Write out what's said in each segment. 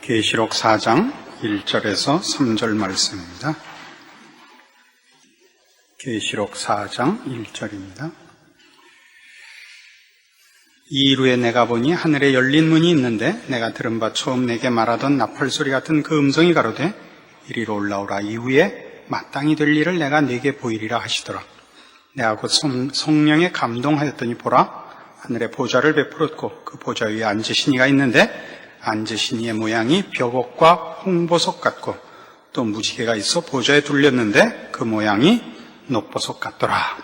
계시록 4장 1절에서 3절 말씀입니다. 계시록 4장 1절입니다. 이후에 내가 보니 하늘에 열린 문이 있는데 내가 들은 바 처음 내게 말하던 나팔소리 같은 그 음성이 가로되 이리로 올라오라. 이후에 마땅히 될 일을 내가 네게 보이리라 하시더라. 내가 곧 성령에 감동하였더니 보라, 하늘에 보좌를 베풀었고 그 보좌 위에 앉으신 이가 있는데 앉으신 이의 모양이 벽옥과 홍보석 같고 또 무지개가 있어 보좌에 둘렸는데 그 모양이 녹보석 같더라.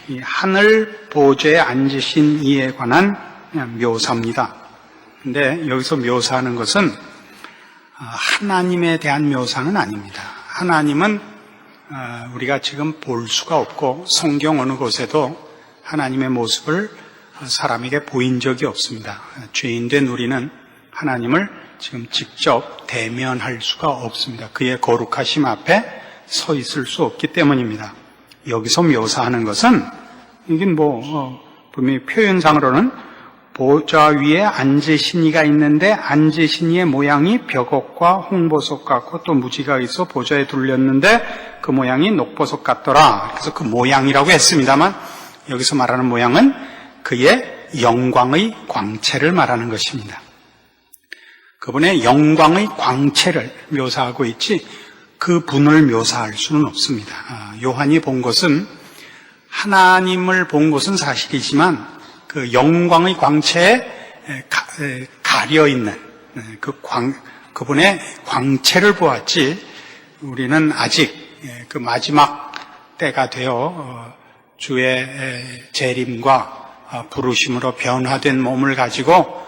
이 하늘 보좌에 앉으신 이에 관한 묘사입니다. 근데 여기서 묘사하는 것은 하나님에 대한 묘사는 아닙니다. 하나님은 우리가 지금 볼 수가 없고 성경 어느 곳에도 하나님의 모습을 사람에게 보인 적이 없습니다. 죄인된 우리는 하나님을 지금 직접 대면할 수가 없습니다. 그의 거룩하심 앞에 서 있을 수 없기 때문입니다. 여기서 묘사하는 것은 이긴 분명히 표현상으로는 보좌 위에 앉으신 이가 있는데 앉으신 이의 모양이 벽옥과 홍보석 같고 또 무지개가 있어 보좌에 둘렸는데 그 모양이 녹보석 같더라. 그래서 그 모양이라고 했습니다만 여기서 말하는 모양은 그의 영광의 광채를 말하는 것입니다. 그분의 영광의 광채를 묘사하고 있지 그 분을 묘사할 수는 없습니다. 요한이 본 것은 하나님을 본 것은 사실이지만 그 영광의 광채에 가려있는 그분의 광채를 보았지 우리는 아직 그 마지막 때가 되어 주의 재림과 부르심으로 변화된 몸을 가지고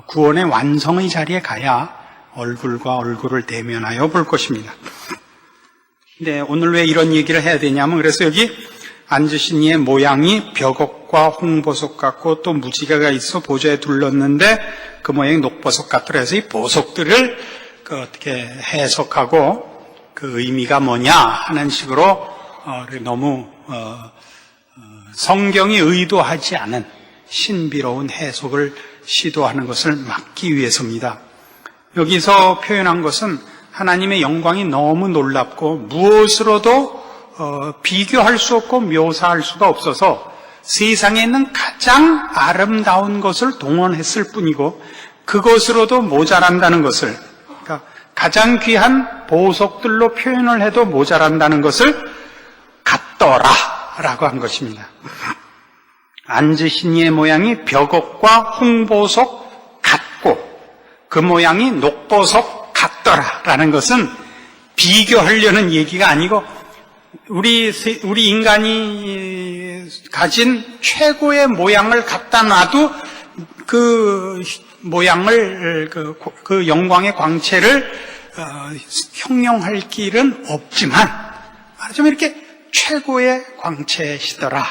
구원의 완성의 자리에 가야 얼굴과 얼굴을 대면하여 볼 것입니다. 근데 오늘 왜 이런 얘기를 해야 되냐면 그래서 여기 앉으신 이의 모양이 벽옥과 홍보석 같고 또 무지개가 있어 보좌에 둘렀는데 그 모양이 녹보석 같더라 해서 이 보석들을 어떻게 해석하고 그 의미가 뭐냐 하는 식으로 너무 성경이 의도하지 않은 신비로운 해석을 시도하는 것을 막기 위해서입니다. 여기서 표현한 것은 하나님의 영광이 너무 놀랍고 무엇으로도 비교할 수 없고 묘사할 수가 없어서 세상에 있는 가장 아름다운 것을 동원했을 뿐이고 그것으로도 모자란다는 것을, 그러니까 가장 귀한 보석들로 표현을 해도 모자란다는 것을 같더라 라고 한 것입니다. 앉으신 이의 모양이 벽옥과 홍보석 같고 그 모양이 녹보석 같더라 라는 것은 비교하려는 얘기가 아니고 우리 인간이 가진 최고의 모양을 갖다 놔도 그 모양을 그 영광의 광채를 형용할 길은 없지만 말하자면 이렇게 최고의 광채시더라를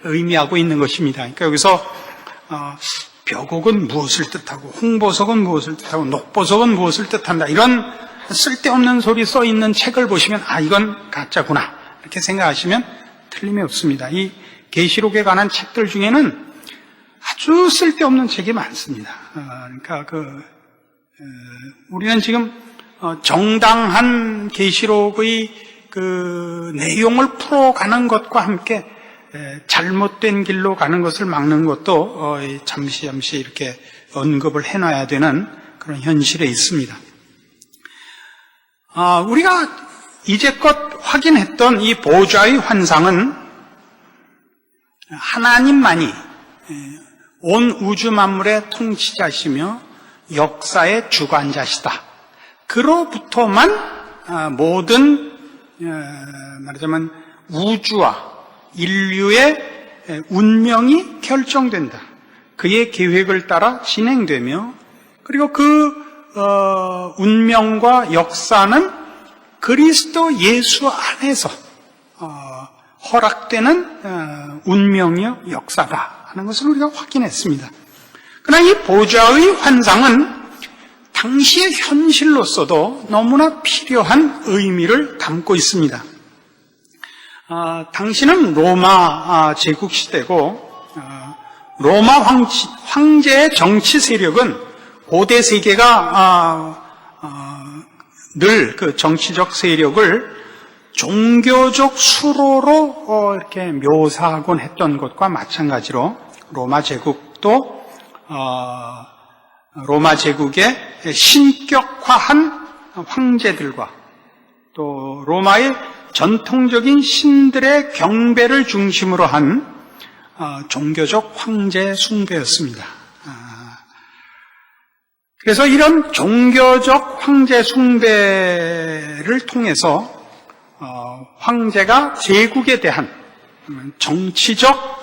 의미하고 있는 것입니다. 그러니까 여기서 벽옥은 무엇을 뜻하고 홍보석은 무엇을 뜻하고 녹보석은 무엇을 뜻한다 이런 쓸데없는 소리 써 있는 책을 보시면 이건 가짜구나 이렇게 생각하시면 틀림이 없습니다. 이 계시록에 관한 책들 중에는 아주 쓸데없는 책이 많습니다. 그러니까 우리는 지금 정당한 계시록의 그 내용을 풀어가는 것과 함께 잘못된 길로 가는 것을 막는 것도 잠시 이렇게 언급을 해놔야 되는 그런 현실에 있습니다. 우리가 이제껏 확인했던 이 보좌의 환상은 하나님만이 온 우주 만물의 통치자시며 역사의 주관자시다. 그로부터만 모든 말하자면 우주와 인류의 운명이 결정된다. 그의 계획을 따라 진행되며 그리고 그 운명과 역사는 그리스도 예수 안에서 허락되는 운명이요 역사다 하는 것을 우리가 확인했습니다. 그러나 이 보좌의 환상은 당시의 현실로서도 너무나 필요한 의미를 담고 있습니다. 당시는 로마 제국 시대고 로마 황제의 정치 세력은 고대 세계가 늘 그 정치적 세력을 종교적 수로로 이렇게 묘사하곤 했던 것과 마찬가지로 로마 제국도 로마 제국의 신격화한 황제들과 또 로마의 전통적인 신들의 경배를 중심으로 한 종교적 황제 숭배였습니다. 그래서 이런 종교적 황제 숭배를 통해서 황제가 제국에 대한 정치적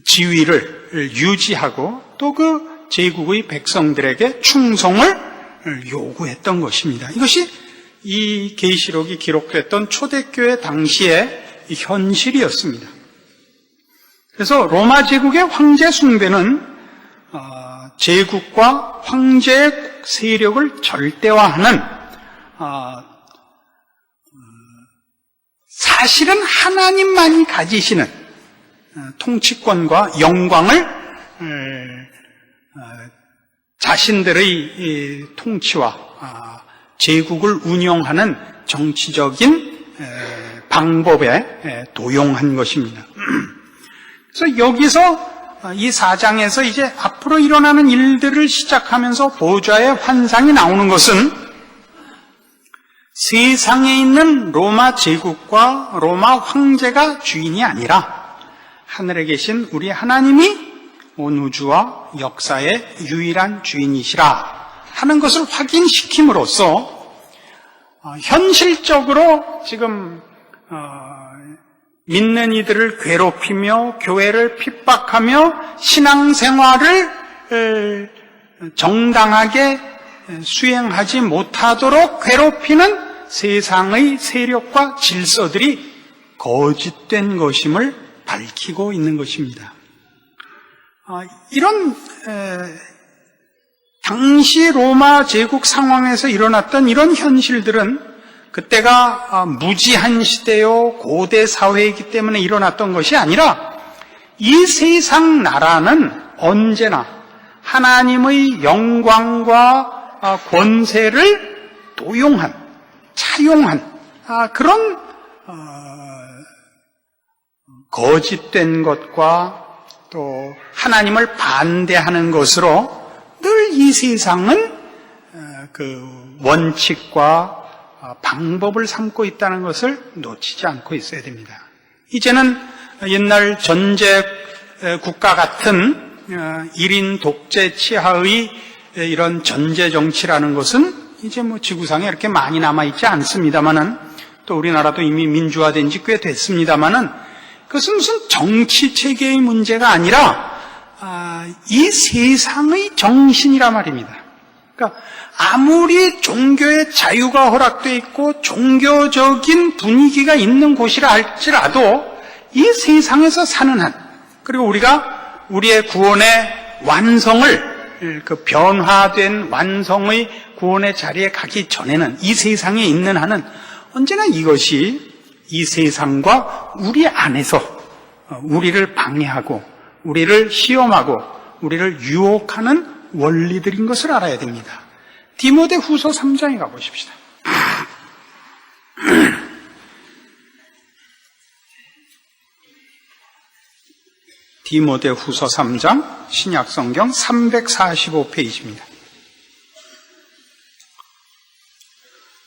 지위를 유지하고 또 그 제국의 백성들에게 충성을 요구했던 것입니다. 이것이 이 계시록이 기록됐던 초대교회 당시의 현실이었습니다. 그래서 로마 제국의 황제 숭배는 제국과 황제의 세력을 절대화하는 사실은 하나님만이 가지시는 통치권과 영광을 자신들의 통치와 제국을 운영하는 정치적인 방법에 도용한 것입니다. 그래서 여기서 이 4장에서 이제 앞으로 일어나는 일들을 시작하면서 보좌의 환상이 나오는 것은 세상에 있는 로마 제국과 로마 황제가 주인이 아니라 하늘에 계신 우리 하나님이 온 우주와 역사의 유일한 주인이시라 하는 것을 확인시킴으로써 현실적으로 지금 믿는 이들을 괴롭히며 교회를 핍박하며 신앙생활을 정당하게 수행하지 못하도록 괴롭히는 세상의 세력과 질서들이 거짓된 것임을 밝히고 있는 것입니다. 이런 당시 로마 제국 상황에서 일어났던 이런 현실들은 그때가 무지한 시대요 고대 사회이기 때문에 일어났던 것이 아니라 이 세상 나라는 언제나 하나님의 영광과 권세를 도용한, 차용한 그런 거짓된 것과 또 하나님을 반대하는 것으로 늘 이 세상은 그 원칙과 방법을 삼고 있다는 것을 놓치지 않고 있어야 됩니다. 이제는 옛날 전제 국가 같은 1인 독재 치하의 이런 전제 정치라는 것은 이제 뭐 지구상에 이렇게 많이 남아있지 않습니다만은 또 우리나라도 이미 민주화된 지 꽤 됐습니다만은 그것은 무슨 정치 체계의 문제가 아니라 이 세상의 정신이라 말입니다. 그러니까 아무리 종교의 자유가 허락되어 있고 종교적인 분위기가 있는 곳이라 할지라도 이 세상에서 사는 한 그리고 우리가 우리의 구원의 완성을 그 변화된 완성의 구원의 자리에 가기 전에는 이 세상에 있는 한은 언제나 이것이 이 세상과 우리 안에서 우리를 방해하고 우리를 시험하고 우리를 유혹하는 원리들인 것을 알아야 됩니다. 디모데 후서 3장에 가보십시다. 디모데 후서 3장 신약성경 345페이지입니다.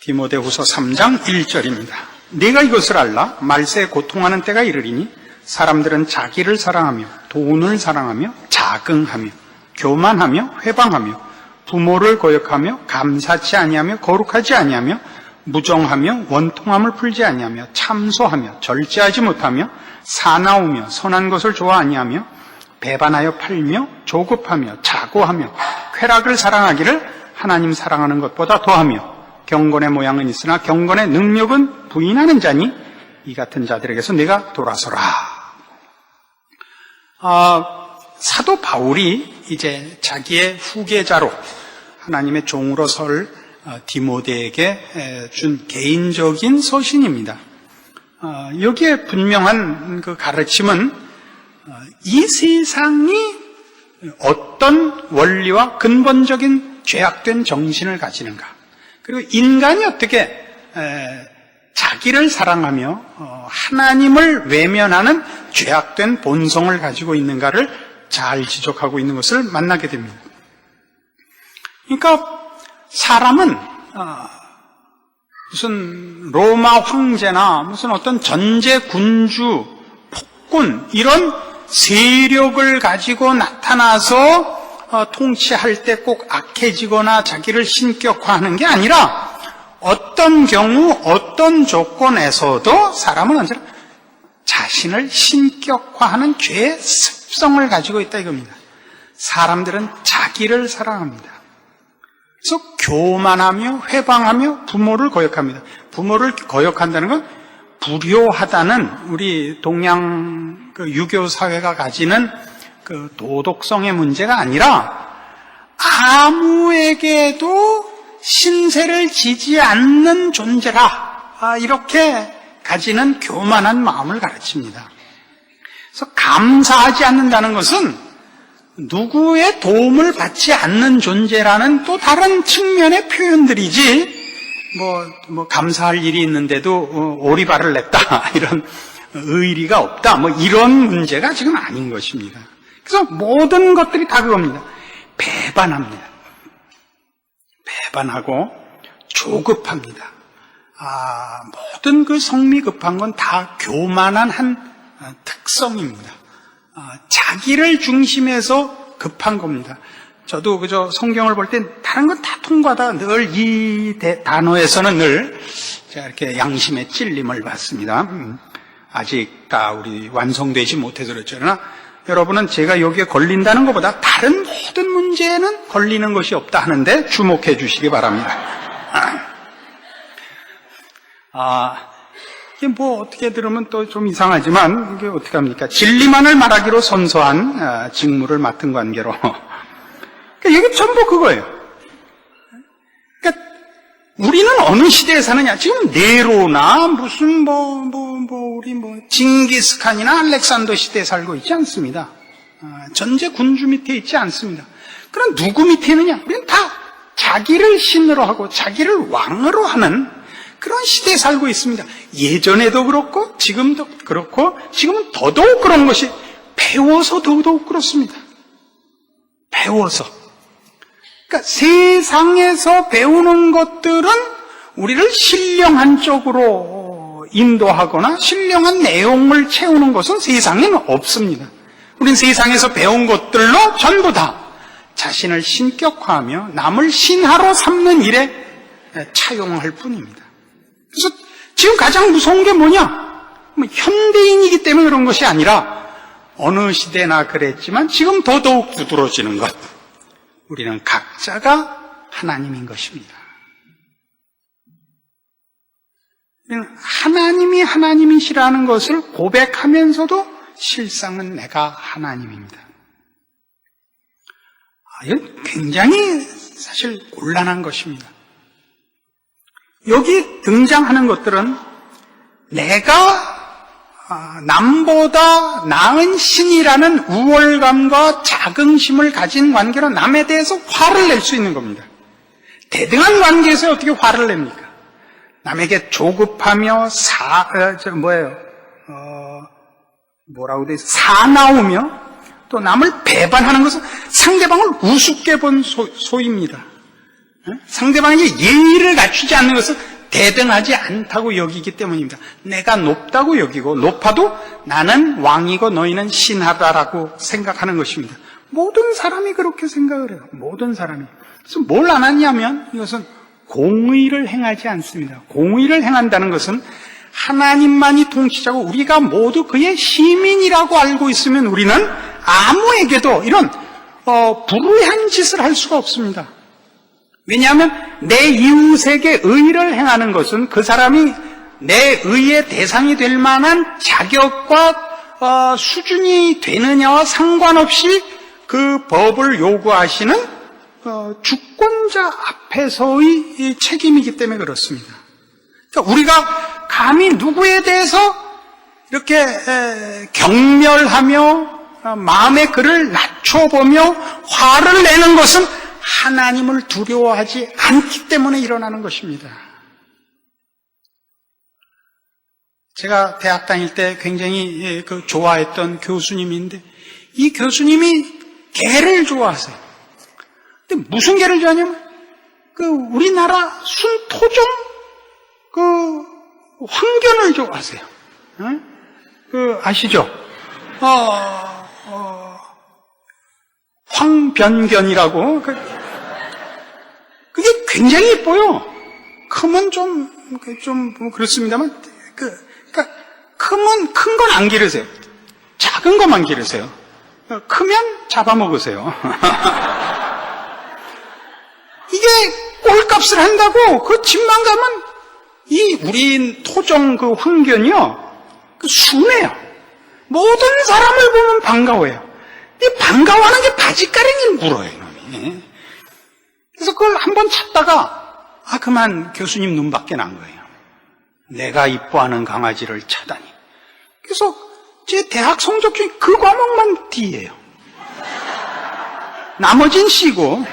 디모데 후서 3장 1절입니다. 네가 이것을 알라. 말세에 고통하는 때가 이르리니 사람들은 자기를 사랑하며 돈을 사랑하며 자긍하며 교만하며 회방하며 부모를 거역하며 감사치 아니하며 거룩하지 아니하며 무정하며 원통함을 풀지 아니하며 참소하며 절제하지 못하며 사나우며 선한 것을 좋아 아니하며 배반하여 팔며 조급하며 자고하며 쾌락을 사랑하기를 하나님 사랑하는 것보다 더하며 경건의 모양은 있으나 경건의 능력은 부인하는 자니 이 같은 자들에게서 내가 돌아서라. 사도 바울이 이제 자기의 후계자로 하나님의 종으로 설 디모데에게 준 개인적인 서신입니다. 여기에 분명한 그 가르침은 이 세상이 어떤 원리와 근본적인 죄악된 정신을 가지는가, 그리고 인간이 어떻게 자기를 사랑하며 하나님을 외면하는 죄악된 본성을 가지고 있는가를 잘 지적하고 있는 것을 만나게 됩니다. 그러니까 사람은 무슨 로마 황제나 무슨 어떤 전제 군주, 폭군 이런 세력을 가지고 나타나서 통치할 때 꼭 악해지거나 자기를 신격화하는 게 아니라 어떤 경우 어떤 조건에서도 사람은 언제나 자신을 신격화하는 죄의 습성을 가지고 있다 이겁니다. 사람들은 자기를 사랑합니다. 그래서 교만하며 회방하며 부모를 거역합니다. 부모를 거역한다는 건 불효하다는 우리 동양 유교 사회가 가지는 그 도덕성의 문제가 아니라 아무에게도 신세를 지지 않는 존재라, 이렇게 가지는 교만한 마음을 가르칩니다. 그래서 감사하지 않는다는 것은 누구의 도움을 받지 않는 존재라는 또 다른 측면의 표현들이지, 뭐 감사할 일이 있는데도 오리발을 냈다 이런 의리가 없다 이런 문제가 지금 아닌 것입니다. 그래서 모든 것들이 다 그겁니다. 배반합니다. 배반하고 조급합니다. 모든 그 성미 급한 건 다 교만한 한 특성입니다. 자기를 중심해서 급한 겁니다. 저도 그저 성경을 볼 땐 다른 건 다 통과다. 늘 이 단어에서는 늘 제가 이렇게 양심의 찔림을 받습니다. 아직 다 우리 완성되지 못해서 그렇죠. 그러나 여러분은 제가 여기에 걸린다는 것보다 다른 모든 문제에는 걸리는 것이 없다 하는데 주목해 주시기 바랍니다. 이게 어떻게 들으면 또 좀 이상하지만, 이게 어떻게 합니까? 진리만을 말하기로 선서한 직무를 맡은 관계로. 그러니까 이게 전부 그거예요. 그러니까 우리는 어느 시대에 사느냐? 지금 네로나 무슨 우리 징기스칸이나 알렉산더 시대에 살고 있지 않습니다. 전제 군주 밑에 있지 않습니다. 그럼 누구 밑에 있느냐? 우리는 다 자기를 신으로 하고 자기를 왕으로 하는 그런 시대에 살고 있습니다. 예전에도 그렇고 지금도 그렇고 지금은 더더욱 그런 것이 배워서 더더욱 그렇습니다. 배워서. 그러니까 세상에서 배우는 것들은 우리를 신령한 쪽으로 인도하거나 신령한 내용을 채우는 것은 세상에는 없습니다. 우린 세상에서 배운 것들로 전부 다 자신을 신격화하며 남을 신하로 삼는 일에 차용할 뿐입니다. 그래서 지금 가장 무서운 게 뭐냐? 현대인이기 때문에 그런 것이 아니라 어느 시대나 그랬지만 지금 더더욱 두드러지는 것. 우리는 각자가 하나님인 것입니다. 하나님이 하나님이시라는 것을 고백하면서도 실상은 내가 하나님입니다. 이건 굉장히 사실 곤란한 것입니다. 여기 등장하는 것들은 내가 남보다 나은 신이라는 우월감과 자긍심을 가진 관계로 남에 대해서 화를 낼 수 있는 겁니다. 대등한 관계에서 어떻게 화를 냅니까? 남에게 조급하며 사나우며 또 남을 배반하는 것은 상대방을 우습게 본 소입니다. 상대방에게 예의를 갖추지 않는 것은 대등하지 않다고 여기기 때문입니다. 내가 높다고 여기고 높아도 나는 왕이고 너희는 신하다라고 생각하는 것입니다. 모든 사람이 그렇게 생각을 해요. 모든 사람이. 그래서 뭘 안 하냐면 이것은 공의를 행하지 않습니다. 공의를 행한다는 것은 하나님만이 통치자고 우리가 모두 그의 시민이라고 알고 있으면 우리는 아무에게도 이런 불의한 짓을 할 수가 없습니다. 왜냐하면 내 이웃에게 의를 행하는 것은 그 사람이 내 의의 대상이 될 만한 자격과 수준이 되느냐와 상관없이 그 법을 요구하시는 주권자 앞에서의 책임이기 때문에 그렇습니다. 그러니까 우리가 감히 누구에 대해서 이렇게 경멸하며 마음의 그를 낮춰보며 화를 내는 것은 하나님을 두려워하지 않기 때문에 일어나는 것입니다. 제가 대학 다닐 때 굉장히 좋아했던 교수님인데 이 교수님이 개를 좋아하세요. 근데 무슨 개를 좋아하냐면 우리나라 순토종 황견을 좋아하세요. 아시죠? 황변견이라고. 그게 굉장히 예뻐요. 크면 좀 그렇습니다만, 그러니까 크면 큰 건 안 기르세요. 작은 것만 기르세요. 크면 잡아먹으세요. 이게 꼴값을 한다고 그 집만 가면 우리 토종 황견이요. 순해요. 모든 사람을 보면 반가워해요. 이 반가워하는 게 바지가랑이를 물어요, 이놈이. 그래서 그걸 한번 찾다가, 그만 교수님 눈밖에 난 거예요. 내가 이뻐하는 강아지를 찾다니. 그래서 제 대학 성적 중에 그 과목만 D예요. 나머진 C고.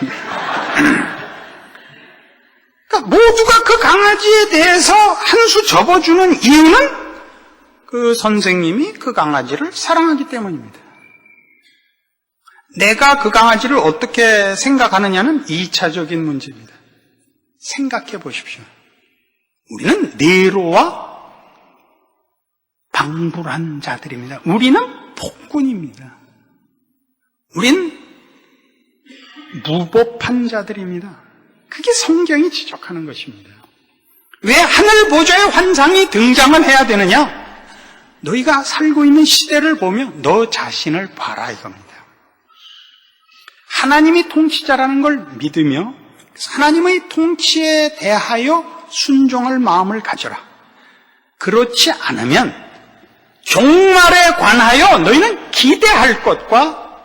그러니까 모두가 그 강아지에 대해서 한 수 접어주는 이유는 그 선생님이 그 강아지를 사랑하기 때문입니다. 내가 그 강아지를 어떻게 생각하느냐는 2차적인 문제입니다. 생각해 보십시오. 우리는 네로와 방불한 자들입니다. 우리는 폭군입니다. 우린 무법한 자들입니다. 그게 성경이 지적하는 것입니다. 왜 하늘 보좌의 환상이 등장을 해야 되느냐? 너희가 살고 있는 시대를 보며 너 자신을 봐라 이겁니다. 하나님이 통치자라는 걸 믿으며 하나님의 통치에 대하여 순종할 마음을 가져라. 그렇지 않으면 종말에 관하여 너희는 기대할 것과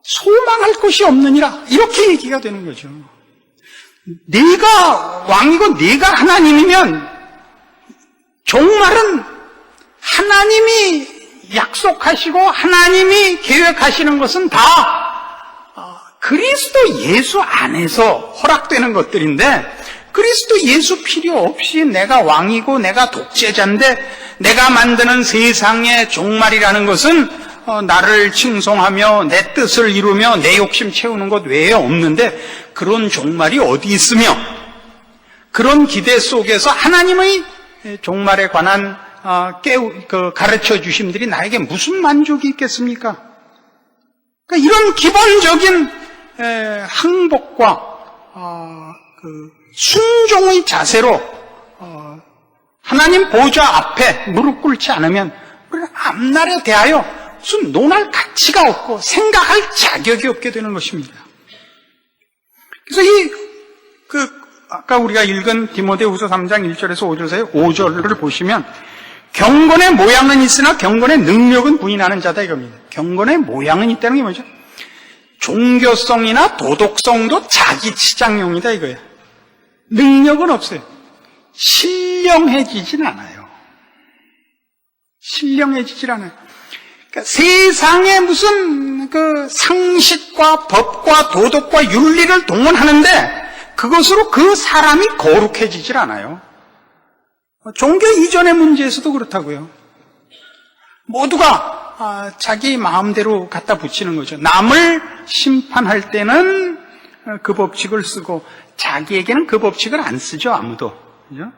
소망할 것이 없느니라. 이렇게 얘기가 되는 거죠. 네가 왕이고 네가 하나님이면 종말은 하나님이 약속하시고 하나님이 계획하시는 것은 다 그리스도 예수 안에서 허락되는 것들인데 그리스도 예수 필요 없이 내가 왕이고 내가 독재자인데 내가 만드는 세상의 종말이라는 것은 나를 칭송하며 내 뜻을 이루며 내 욕심 채우는 것 외에 없는데 그런 종말이 어디 있으며 그런 기대 속에서 하나님의 종말에 관한 가르쳐 주심들이 나에게 무슨 만족이 있겠습니까? 그러니까 이런 기본적인 항복과 순종의 자세로 하나님 보좌 앞에 무릎 꿇지 않으면 우리는 앞날에 대하여 무슨 논할 가치가 없고 생각할 자격이 없게 되는 것입니다. 그래서 아까 우리가 읽은 디모데후서 3장 1절에서 5절 사이 5절을 보시면 경건의 모양은 있으나 경건의 능력은 부인하는 자다 이겁니다. 경건의 모양은 있다는 게 뭐죠? 종교성이나 도덕성도 자기 치장용이다 이거예요. 능력은 없어요. 신령해지진 않아요. 신령해지질 않아요. 그러니까 세상에 무슨 상식과 법과 도덕과 윤리를 동원하는데 그것으로 그 사람이 거룩해지질 않아요. 종교 이전의 문제에서도 그렇다고요. 모두가 자기 마음대로 갖다 붙이는 거죠. 남을 심판할 때는 그 법칙을 쓰고 자기에게는 그 법칙을 안 쓰죠. 아무도. 그죠?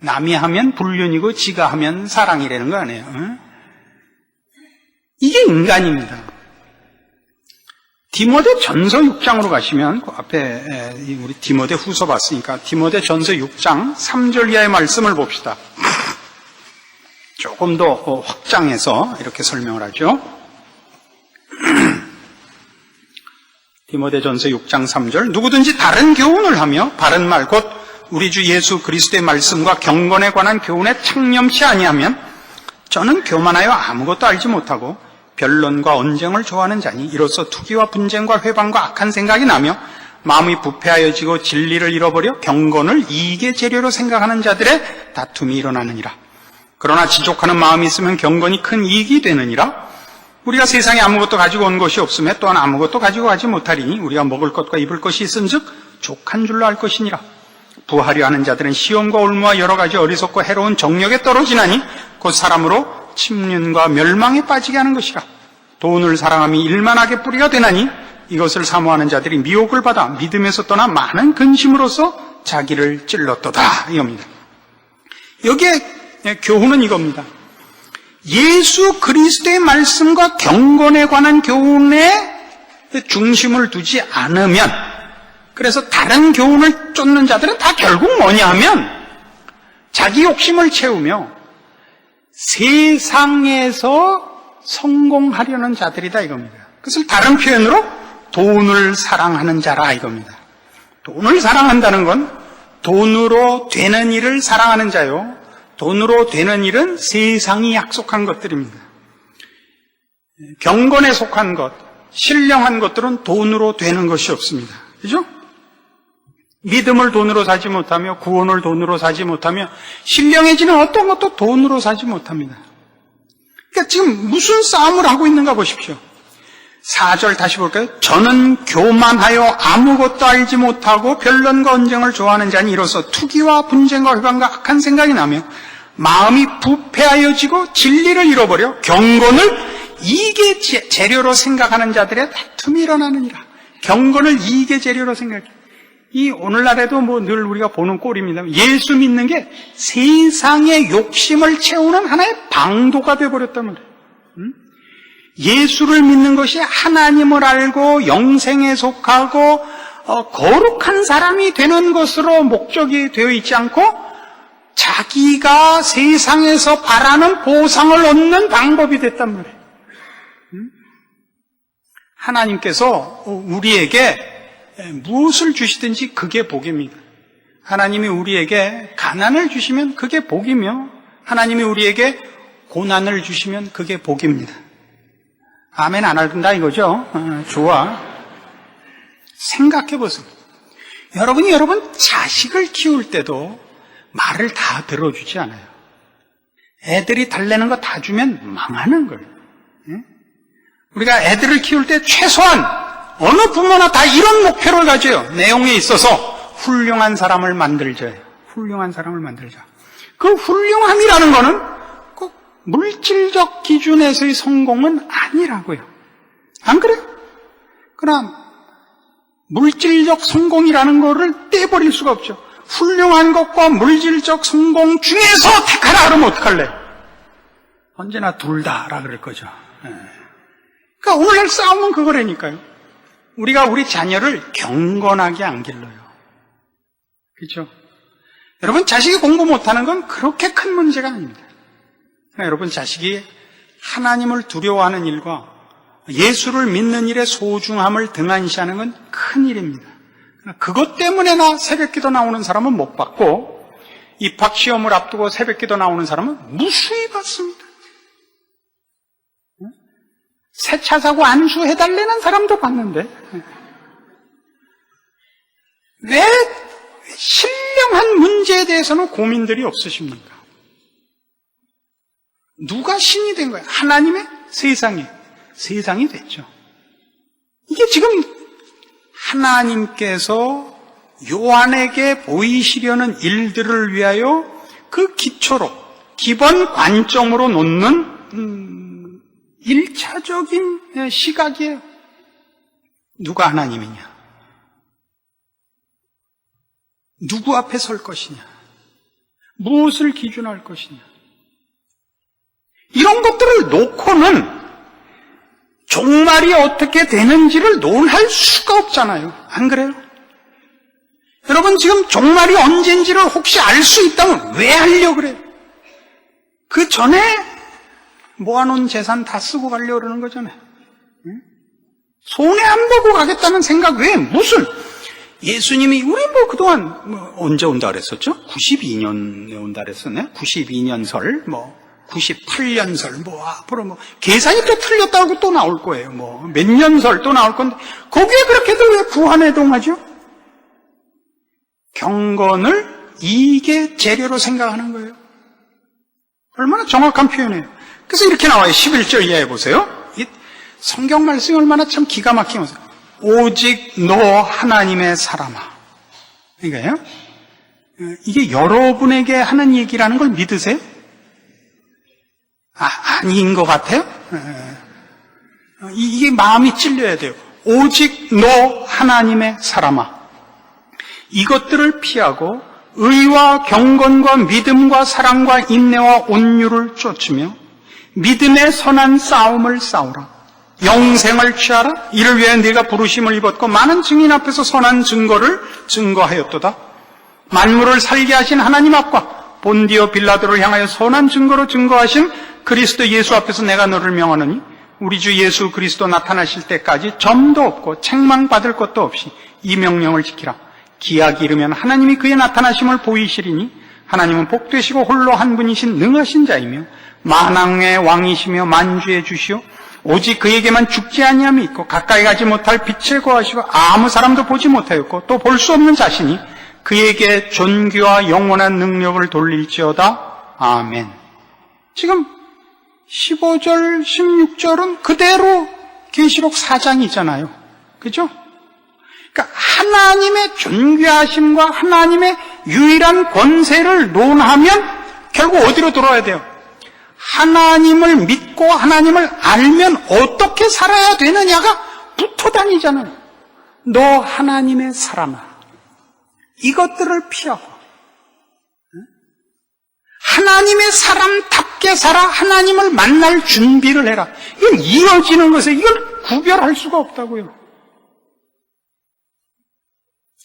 남이 하면 불륜이고 지가 하면 사랑이라는 거 아니에요. 응? 이게 인간입니다. 디모데 전서 6장으로 가시면 그 앞에 우리 디모데 후서 봤으니까 디모데 전서 6장 3절 이하의 말씀을 봅시다. 조금 더 확장해서 이렇게 설명을 하죠. 디모데 전서 6장 3절 누구든지 다른 교훈을 하며 바른 말 곧 우리 주 예수 그리스도의 말씀과 경건에 관한 교훈에 창념치 아니하면 저는 교만하여 아무것도 알지 못하고 변론과 언쟁을 좋아하는 자니 이로써 투기와 분쟁과 회방과 악한 생각이 나며 마음이 부패하여지고 진리를 잃어버려 경건을 이익의 재료로 생각하는 자들의 다툼이 일어나느니라. 그러나 지족하는 마음이 있으면 경건이 큰 이익이 되느니라. 우리가 세상에 아무것도 가지고 온 것이 없으며 또한 아무것도 가지고 가지 못하리니 우리가 먹을 것과 입을 것이 있은즉 족한 줄로 알 것이니라. 부하려 하는 자들은 시험과 올무와 여러 가지 어리석고 해로운 정력에 떨어지나니 곧 사람으로 침륜과 멸망에 빠지게 하는 것이라. 돈을 사랑함이 일만하게 뿌리가 되나니 이것을 사모하는 자들이 미혹을 받아 믿음에서 떠나 많은 근심으로써 자기를 찔렀도다 이겁니다. 여기에 교훈은 이겁니다. 예수 그리스도의 말씀과 경건에 관한 교훈에 중심을 두지 않으면, 그래서 다른 교훈을 쫓는 자들은 다 결국 뭐냐 하면 자기 욕심을 채우며 세상에서 성공하려는 자들이다 이겁니다. 그것을 다른 표현으로 돈을 사랑하는 자라 이겁니다. 돈을 사랑한다는 건 돈으로 되는 일을 사랑하는 자요, 돈으로 되는 일은 세상이 약속한 것들입니다. 경건에 속한 것, 신령한 것들은 돈으로 되는 것이 없습니다. 그죠? 믿음을 돈으로 사지 못하며 구원을 돈으로 사지 못하며 신령해지는 어떤 것도 돈으로 사지 못합니다. 그러니까 지금 무슨 싸움을 하고 있는가 보십시오. 4절 다시 볼까요? 저는 교만하여 아무것도 알지 못하고 변론과 언쟁을 좋아하는 자니 이로써 투기와 분쟁과 회방과 악한 생각이 나며 마음이 부패하여지고 진리를 잃어버려 경건을 이익의 재료로 생각하는 자들의 다툼이 일어나느니라. 경건을 이익의 재료로 생각해. 이 오늘날에도 늘 우리가 보는 꼴입니다. 예수 믿는 게 세상의 욕심을 채우는 하나의 방도가 되어버렸단 말이에요. 예수를 믿는 것이 하나님을 알고 영생에 속하고 거룩한 사람이 되는 것으로 목적이 되어 있지 않고 자기가 세상에서 바라는 보상을 얻는 방법이 됐단 말이에요. 하나님께서 우리에게 무엇을 주시든지 그게 복입니다. 하나님이 우리에게 가난을 주시면 그게 복이며 하나님이 우리에게 고난을 주시면 그게 복입니다. 아멘 안 한다 이거죠? 좋아. 생각해 보세요. 여러분 자식을 키울 때도 말을 다 들어주지 않아요. 애들이 달래는 거 다 주면 망하는 거예요. 우리가 애들을 키울 때 최소한 어느 부모나 다 이런 목표를 가져요. 내용에 있어서 훌륭한 사람을 만들자예요. 훌륭한 사람을 만들자. 그 훌륭함이라는 거는 꼭 물질적 기준에서의 성공은 아니라고요. 안 그래요? 그럼 물질적 성공이라는 거를 떼버릴 수가 없죠. 훌륭한 것과 물질적 성공 중에서 택하라 그러면 어떡할래? 언제나 둘 다라 그럴 거죠. 그러니까 오늘날 싸움은 그거라니까요. 우리가 우리 자녀를 경건하게 안 길러요. 그렇죠? 여러분 자식이 공부 못하는 건 그렇게 큰 문제가 아닙니다. 그러니까 여러분 자식이 하나님을 두려워하는 일과 예수를 믿는 일의 소중함을 등한시하는 건 큰 일입니다. 그것 때문에나 새벽기도 나오는 사람은 못 받고 입학시험을 앞두고 새벽기도 나오는 사람은 무수히 받습니다. 새 차 사고 안수해달라는 사람도 봤는데 왜 신령한 문제에 대해서는 고민들이 없으십니까? 누가 신이 된 거예요? 하나님의 세상이 됐죠. 이게 지금 하나님께서 요한에게 보이시려는 일들을 위하여 그 기초로 기본 관점으로 놓는 1차적인 시각이에요. 누가 하나님이냐? 누구 앞에 설 것이냐? 무엇을 기준할 것이냐? 이런 것들을 놓고는 종말이 어떻게 되는지를 논할 수가 없잖아요. 안 그래요? 여러분 지금 종말이 언젠지를 혹시 알 수 있다면 왜 하려고 그래요? 그 전에 모아놓은 재산 다 쓰고 가려고 그러는 거잖아요. 손해 안 보고 가겠다는 생각 왜 무슨 예수님이 우리 그동안 언제 온다 그랬었죠? 92년에 온다 그랬었네. 92년 설 98년 설 앞으로 계산이 또 틀렸다고 또 나올 거예요. 몇 년 설 또 나올 건데 거기에 그렇게도 왜 구한회동하죠? 경건을 이익의 재료로 생각하는 거예요. 얼마나 정확한 표현이에요. 그래서 이렇게 나와요. 11절 이하에 보세요. 성경 말씀이 얼마나 참 기가 막히면서 오직 너 하나님의 사람아. 그러니까요. 이게 여러분에게 하는 얘기라는 걸 믿으세요? 아닌 것 같아요? 이게 마음이 찔려야 돼요. 오직 너 하나님의 사람아. 이것들을 피하고 의와 경건과 믿음과 사랑과 인내와 온유를 쫓으며 믿음의 선한 싸움을 싸우라. 영생을 취하라. 이를 위해 네가 부르심을 입었고 많은 증인 앞에서 선한 증거를 증거하였도다. 만물을 살게 하신 하나님 앞과 본디오 빌라도를 향하여 선한 증거로 증거하신 그리스도 예수 앞에서 내가 너를 명하노니 우리 주 예수 그리스도 나타나실 때까지 점도 없고 책망받을 것도 없이 이 명령을 지키라. 기약이 이르면 하나님이 그의 나타나심을 보이시리니 하나님은 복되시고 홀로 한 분이신 능하신 자이며 만왕의 왕이시며 만주의 주시오 오직 그에게만 죽지 아니함이 있고 가까이 가지 못할 빛에 거하시고 아무 사람도 보지 못하였고 또 볼 수 없는 자신이 그에게 존귀와 영원한 능력을 돌릴지어다. 아멘. 지금 15절, 16절은 그대로 계시록 4장이잖아요. 그죠? 그러니까 하나님의 존귀하심과 하나님의 유일한 권세를 논하면 결국 어디로 돌아야 돼요? 하나님을 믿고 하나님을 알면 어떻게 살아야 되느냐가 붙어 다니잖아요. 너 하나님의 사람아. 이것들을 피하고 하나님의 사람답게 살아. 하나님을 만날 준비를 해라. 이건 이어지는 것에 이걸 구별할 수가 없다고요.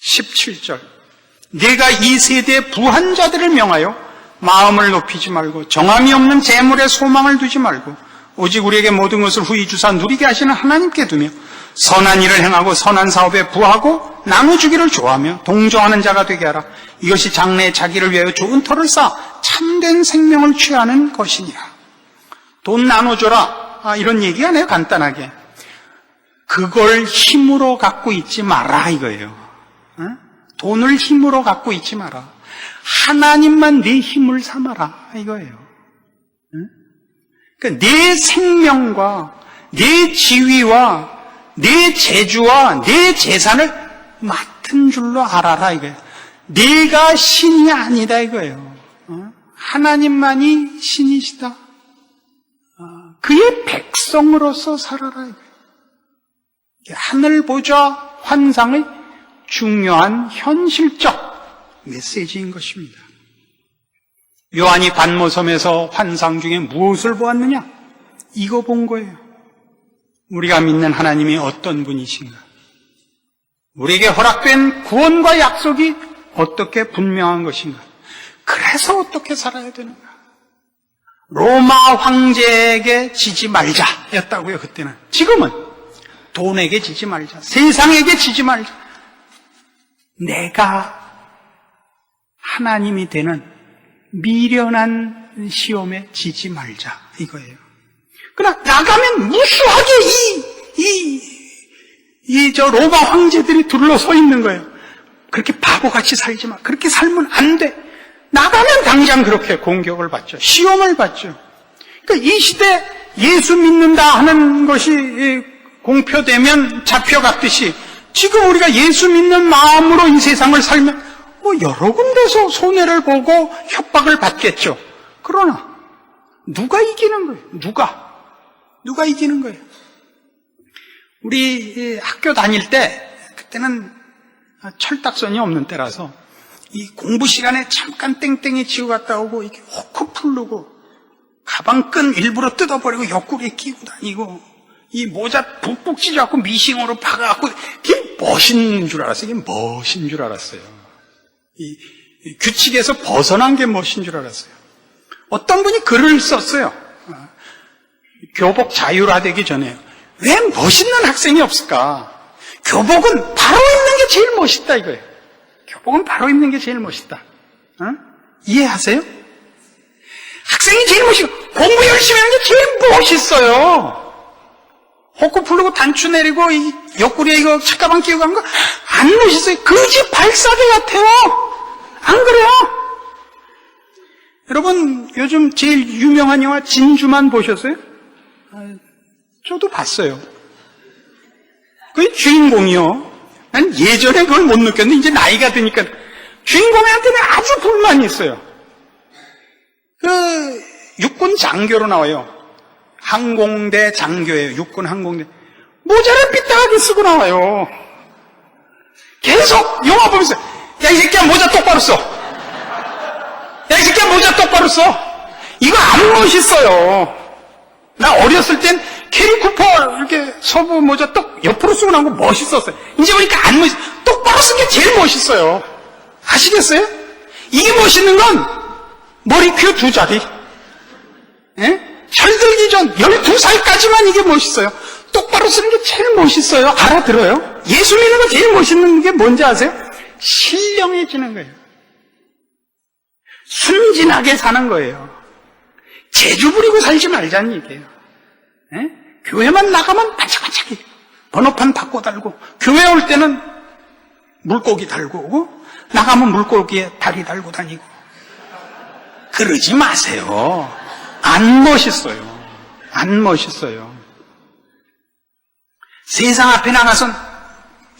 17절 내가 이 세대의 부한 자들을 명하여 마음을 높이지 말고 정함이 없는 재물에 소망을 두지 말고 오직 우리에게 모든 것을 후히 주사 누리게 하시는 하나님께 두며 선한 일을 행하고 선한 사업에 부하고 나눠주기를 좋아하며 동정하는 자가 되게 하라. 이것이 장래에 자기를 위하여 좋은 터를 쌓아 참된 생명을 취하는 것이니라. 돈 나눠줘라. 이런 얘기 안 해요. 간단하게. 그걸 힘으로 갖고 있지 마라 이거예요. 돈을 힘으로 갖고 있지 마라. 하나님만 내 힘을 삼아라 이거예요. 그러니까 내 생명과 내 지위와 내 재주와 내 재산을 맡은 줄로 알아라 이거예요. 내가 신이 아니다 이거예요. 하나님만이 신이시다. 그의 백성으로서 살아라 이거예요. 하늘 보좌 환상의 중요한 현실적 메시지인 것입니다. 요한이 반모섬에서 환상 중에 무엇을 보았느냐? 이거 본 거예요. 우리가 믿는 하나님이 어떤 분이신가? 우리에게 허락된 구원과 약속이 어떻게 분명한 것인가? 그래서 어떻게 살아야 되는가? 로마 황제에게 지지 말자였다고요, 그때는. 지금은 돈에게 지지 말자, 세상에게 지지 말자. 내가 하나님이 되는 미련한 시험에 지지 말자 이거예요. 그러나 나가면 무수하게 저 로마 황제들이 둘러서 있는 거예요. 그렇게 바보같이 살지 마. 그렇게 살면 안 돼. 나가면 당장 그렇게 공격을 받죠. 시험을 받죠. 그러니까 이 시대 예수 믿는다 하는 것이 공표되면 잡혀갔듯이 지금 우리가 예수 믿는 마음으로 이 세상을 살면 여러 군데서 손해를 보고 협박을 받겠죠. 그러나 누가 이기는 거예요? 누가 이기는 거예요? 우리 학교 다닐 때 그때는 철딱선이 없는 때라서 이 공부 시간에 잠깐 땡땡이 치고 갔다 오고 이렇게 호크 풀르고 가방끈 일부러 뜯어버리고 옆구리에 끼고 다니고 이 모자 북북 찢어갖고 미싱으로 박아갖고 이게 멋인 줄 알았어요. 이게 멋인 줄 알았어요. 이 규칙에서 벗어난 게 멋인 줄 알았어요. 어떤 분이 글을 썼어요. 교복 자율화되기 전에 왜 멋있는 학생이 없을까? 교복은 바로 입는 게 제일 멋있다 이거예요. 교복은 바로 입는 게 제일 멋있다. 이해하세요? 학생이 제일 멋있고 공부 열심히 하는 게 제일 멋있어요. 호구 풀고 단추 내리고 이 옆구리에 이거 책가방 끼고 간 거 안 멋있어요. 거지 발사대 같아요. 안 그래요? 여러분 요즘 제일 유명한 영화 진주만 보셨어요? 저도 봤어요. 그 주인공이요. 난 예전에 그걸 못 느꼈는데 이제 나이가 드니까 주인공한테는 아주 불만이 있어요. 그 육군 장교로 나와요. 항공대 장교예요. 육군 항공대. 모자를 삐딱하게 쓰고 나와요. 계속 영화 보면서 야, 이 새끼야 모자 똑바로 써. 야, 이 새끼야 모자 똑바로 써. 이거 안 멋있어요. 나 어렸을 땐 캐리 쿠퍼 이렇게 서부 모자 똑 옆으로 쓰고 나온 거 멋있었어요. 이제 보니까 안 멋있어. 똑바로 쓴 게 제일 멋있어요. 아시겠어요? 이게 멋있는 건 머리큐 2자리. 예? 철들기 전 12살까지만 이게 멋있어요. 똑바로 쓰는 게 제일 멋있어요. 알아들어요? 예수 믿는 거 제일 멋있는 게 뭔지 아세요? 신령해지는 거예요. 순진하게 사는 거예요. 재주 부리고 살지 말자는 얘기예요. 예? 교회만 나가면 반짝반짝해. 번호판 바꿔 달고, 교회 올 때는 물고기 달고 오고, 나가면 물고기에 다리 달고 다니고. 그러지 마세요. 안 멋있어요. 안 멋있어요. 세상 앞에 나가선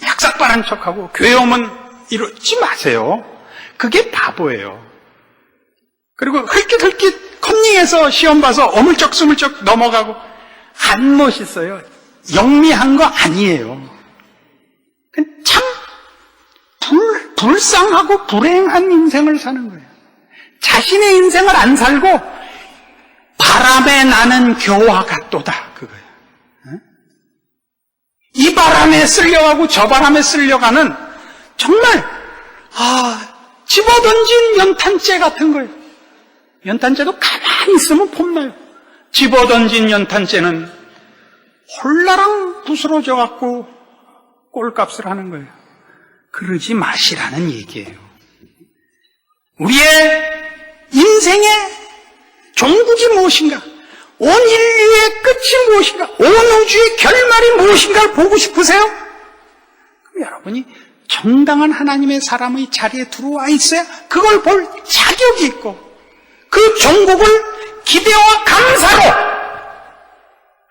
약삭빠른 척하고 교회 오면 이러지 마세요. 그게 바보예요. 그리고 흘깃흘깃 컨닝해서 시험 봐서 어물쩍스물쩍 넘어가고 안 멋있어요. 영리한 거 아니에요. 참 불쌍하고 불행한 인생을 사는 거예요. 자신의 인생을 안 살고 바람에 나는 겨와 같도다. 그거예요. 이 바람에 쓸려가고 저 바람에 쓸려가는 정말 집어던진 연탄재 같은 거예요. 연탄재도 가만히 있으면 폼나요. 집어던진 연탄재는 홀라랑 부스러져 갖고 꼴값을 하는 거예요. 그러지 마시라는 얘기예요. 우리의 인생의 종국이 무엇인가? 온 인류의 끝이 무엇인가? 온 우주의 결말이 무엇인가를 보고 싶으세요? 그럼 여러분이 정당한 하나님의 사람의 자리에 들어와 있어야 그걸 볼 자격이 있고 그 종국을 기대와 감사로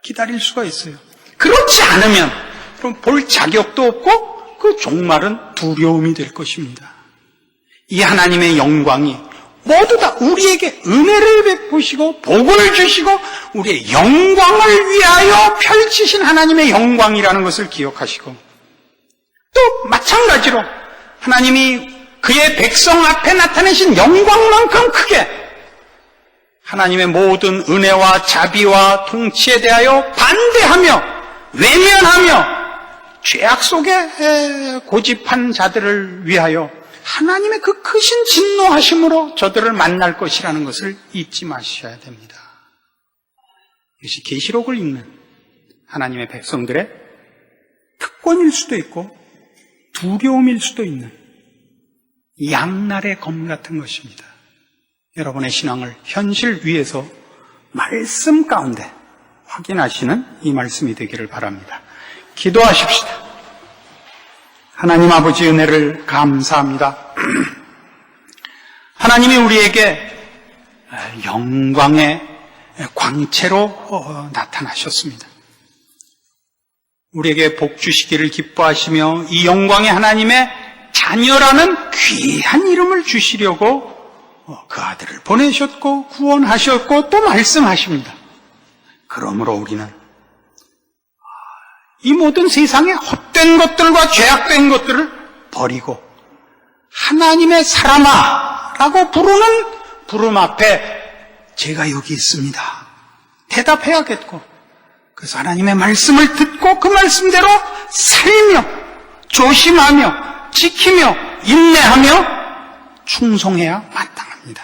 기다릴 수가 있어요. 그렇지 않으면 그럼 볼 자격도 없고 그 종말은 두려움이 될 것입니다. 이 하나님의 영광이 모두 다 우리에게 은혜를 베푸시고 복을 주시고 우리의 영광을 위하여 펼치신 하나님의 영광이라는 것을 기억하시고 또 마찬가지로 하나님이 그의 백성 앞에 나타내신 영광만큼 크게 하나님의 모든 은혜와 자비와 통치에 대하여 반대하며 외면하며 죄악 속에 고집한 자들을 위하여 하나님의 그 크신 진노하심으로 저들을 만날 것이라는 것을 잊지 마셔야 됩니다. 이것이 계시록을 읽는 하나님의 백성들의 특권일 수도 있고 두려움일 수도 있는 양날의 검 같은 것입니다. 여러분의 신앙을 현실 위에서 말씀 가운데 확인하시는 이 말씀이 되기를 바랍니다. 기도하십시다. 하나님 아버지 은혜를 감사합니다. 하나님이 우리에게 영광의 광채로 나타나셨습니다. 우리에게 복 주시기를 기뻐하시며 이 영광의 하나님의 자녀라는 귀한 이름을 주시려고 그 아들을 보내셨고 구원하셨고 또 말씀하십니다. 그러므로 우리는 이 모든 세상의 헛된 것들과 죄악된 것들을 버리고 하나님의 사람아 라고 부르는 부름 앞에 제가 여기 있습니다 대답해야겠고 그래서 하나님의 말씀을 듣고 그 말씀대로 살며 조심하며 지키며 인내하며 충성해야 마땅합니다.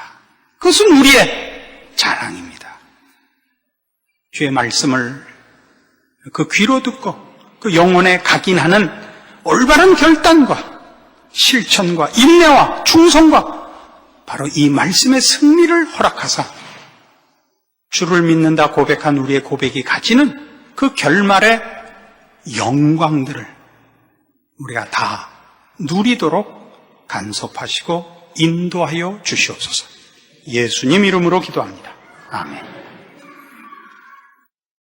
그것은 우리의 자랑입니다. 주의 말씀을 그 귀로 듣고 그 영혼에 각인하는 올바른 결단과 실천과 인내와 충성과 바로 이 말씀의 승리를 허락하사 주를 믿는다 고백한 우리의 고백이 가지는 그 결말의 영광들을 우리가 다 누리도록 간섭하시고 인도하여 주시옵소서. 예수님 이름으로 기도합니다. 아멘.